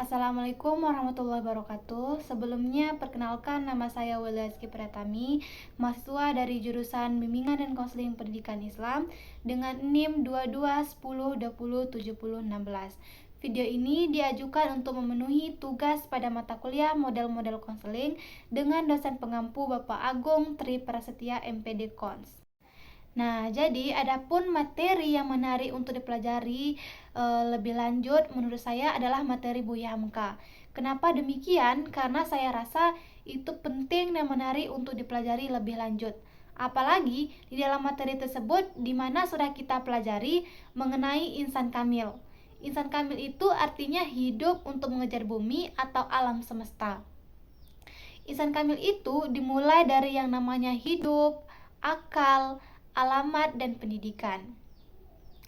Assalamualaikum warahmatullahi wabarakatuh. Sebelumnya, perkenalkan nama saya Welia Rizky Pratami, mahasiswa dari jurusan Bimbingan dan Konseling Pendidikan Islam dengan NIM 2210207016. Video ini diajukan untuk memenuhi tugas pada mata kuliah model-model konseling dengan dosen pengampu Bapak Agung Tri Prasetya MPD Kons. Nah, jadi adapun materi yang menarik untuk dipelajari lebih lanjut menurut saya adalah materi Buya Hamka. Kenapa demikian? Karena saya rasa itu penting dan menarik untuk dipelajari lebih lanjut. Apalagi di dalam materi tersebut di mana sudah kita pelajari mengenai insan kamil. Insan kamil itu artinya hidup untuk mengejar bumi atau alam semesta. Insan kamil itu dimulai dari yang namanya hidup, akal, alamat, dan pendidikan.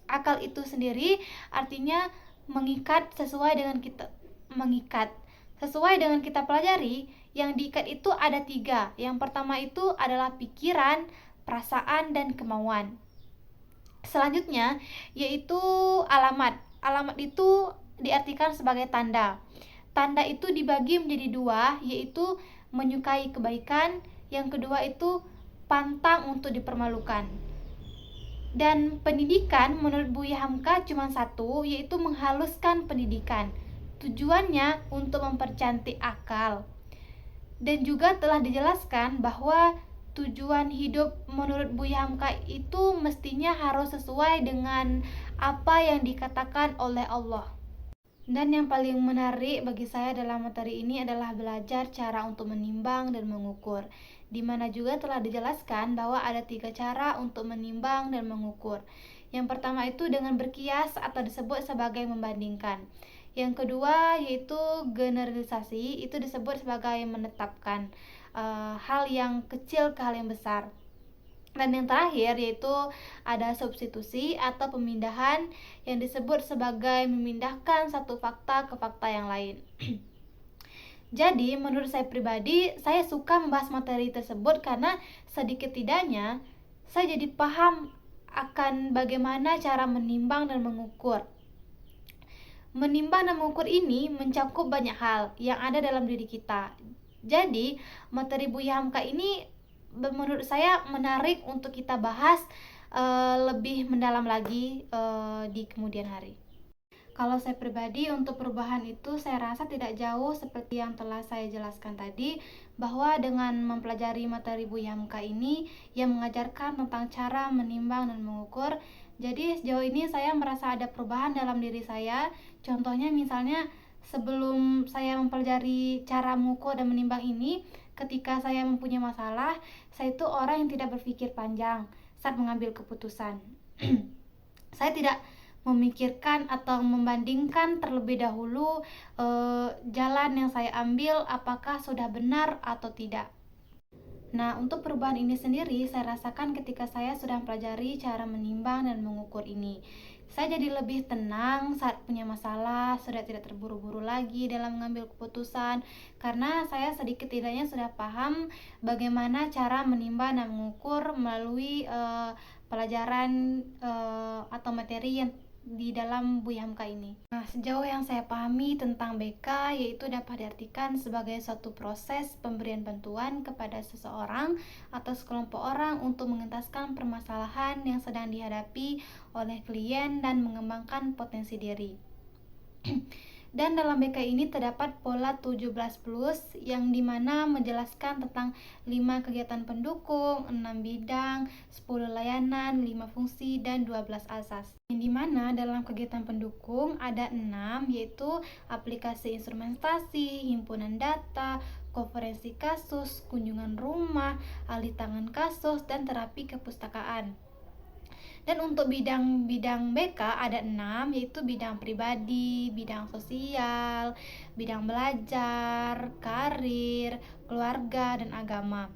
Akal itu sendiri artinya mengikat sesuai dengan kita pelajari. Yang diikat itu ada 3. Yang pertama itu adalah pikiran, perasaan, dan kemauan. Selanjutnya yaitu alamat. Alamat itu diartikan sebagai tanda. Tanda itu dibagi menjadi 2, yaitu menyukai kebaikan, yang kedua itu pantang untuk dipermalukan. Dan pendidikan menurut Buya Hamka cuma 1, yaitu menghaluskan pendidikan. Tujuannya untuk mempercantik akal. Dan juga telah dijelaskan bahwa tujuan hidup menurut Buya Hamka itu mestinya harus sesuai dengan apa yang dikatakan oleh Allah. Dan yang paling menarik bagi saya dalam materi ini adalah belajar cara untuk menimbang dan mengukur, di mana juga telah dijelaskan bahwa ada 3 cara untuk menimbang dan mengukur. Yang pertama itu dengan berkias atau disebut sebagai membandingkan. Yang kedua yaitu generalisasi, itu disebut sebagai menetapkan hal yang kecil ke hal yang besar. Dan yang terakhir yaitu ada substitusi atau pemindahan, yang disebut sebagai memindahkan satu fakta ke fakta yang lain. Jadi menurut saya pribadi, saya suka membahas materi tersebut karena sedikit tidaknya saya jadi paham akan bagaimana cara menimbang dan mengukur. Menimbang dan mengukur ini mencakup banyak hal yang ada dalam diri kita. Jadi materi Buya Hamka ini menurut saya menarik untuk kita bahas lebih mendalam lagi di kemudian hari. Kalau saya pribadi untuk perubahan itu saya rasa tidak jauh seperti yang telah saya jelaskan tadi, bahwa dengan mempelajari materi Buya Hamka ini yang mengajarkan tentang cara menimbang dan mengukur, jadi sejauh ini saya merasa ada perubahan dalam diri saya. Contohnya misalnya sebelum saya mempelajari cara mengukur dan menimbang ini, ketika saya mempunyai masalah, saya itu orang yang tidak berpikir panjang saat mengambil keputusan. Saya tidak memikirkan atau membandingkan terlebih dahulu jalan yang saya ambil apakah sudah benar atau tidak. Nah, untuk perubahan ini sendiri saya rasakan ketika saya sudah mempelajari cara menimbang dan mengukur ini. Saya jadi lebih tenang saat punya masalah, sudah tidak terburu-buru lagi dalam mengambil keputusan, karena saya sedikit tidaknya sudah paham bagaimana cara menimbang dan mengukur melalui pelajaran atau materi yang di dalam Buya Hamka ini. Nah, sejauh yang saya pahami tentang BK, yaitu dapat diartikan sebagai suatu proses pemberian bantuan kepada seseorang atau sekelompok orang untuk mengentaskan permasalahan yang sedang dihadapi oleh klien dan mengembangkan potensi diri. Dan dalam BK ini terdapat pola 17 plus yang dimana menjelaskan tentang 5 kegiatan pendukung, 6 bidang, 10 layanan, 5 fungsi, dan 12 asas. Yang dimana dalam kegiatan pendukung ada 6, yaitu aplikasi instrumentasi, himpunan data, konferensi kasus, kunjungan rumah, alih tangan kasus, dan terapi kepustakaan. Dan untuk bidang-bidang BK ada 6, yaitu bidang pribadi, bidang sosial, bidang belajar, karir, keluarga, dan agama.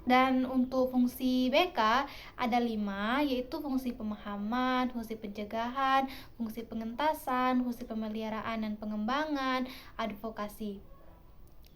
Dan untuk fungsi BK ada 5, yaitu fungsi pemahaman, fungsi pencegahan, fungsi pengentasan, fungsi pemeliharaan dan pengembangan, advokasi.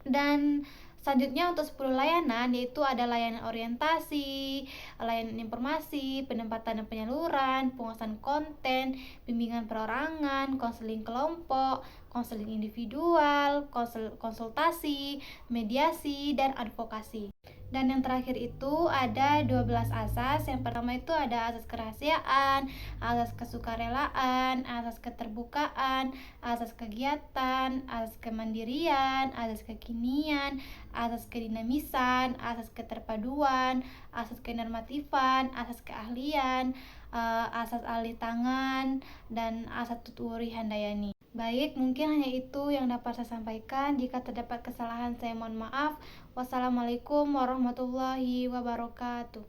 Dan selanjutnya untuk 10 layanan, yaitu ada layanan orientasi, layanan informasi, penempatan dan penyaluran, penguasaan konten, bimbingan perorangan, konseling kelompok, konseling individual, konsultasi, mediasi, dan advokasi. Dan yang terakhir itu ada 12 asas. Yang pertama itu ada asas kerahasiaan, asas kesukarelaan, asas keterbukaan, asas kegiatan, asas kemandirian, asas kekinian, asas kedinamisan, asas keterpaduan, asas kenormatifan, asas keahlian, asas alih tangan, dan asas tuturi handayani. Baik, mungkin hanya itu yang dapat saya sampaikan. Jika terdapat kesalahan, saya mohon maaf. Wassalamualaikum warahmatullahi wabarakatuh.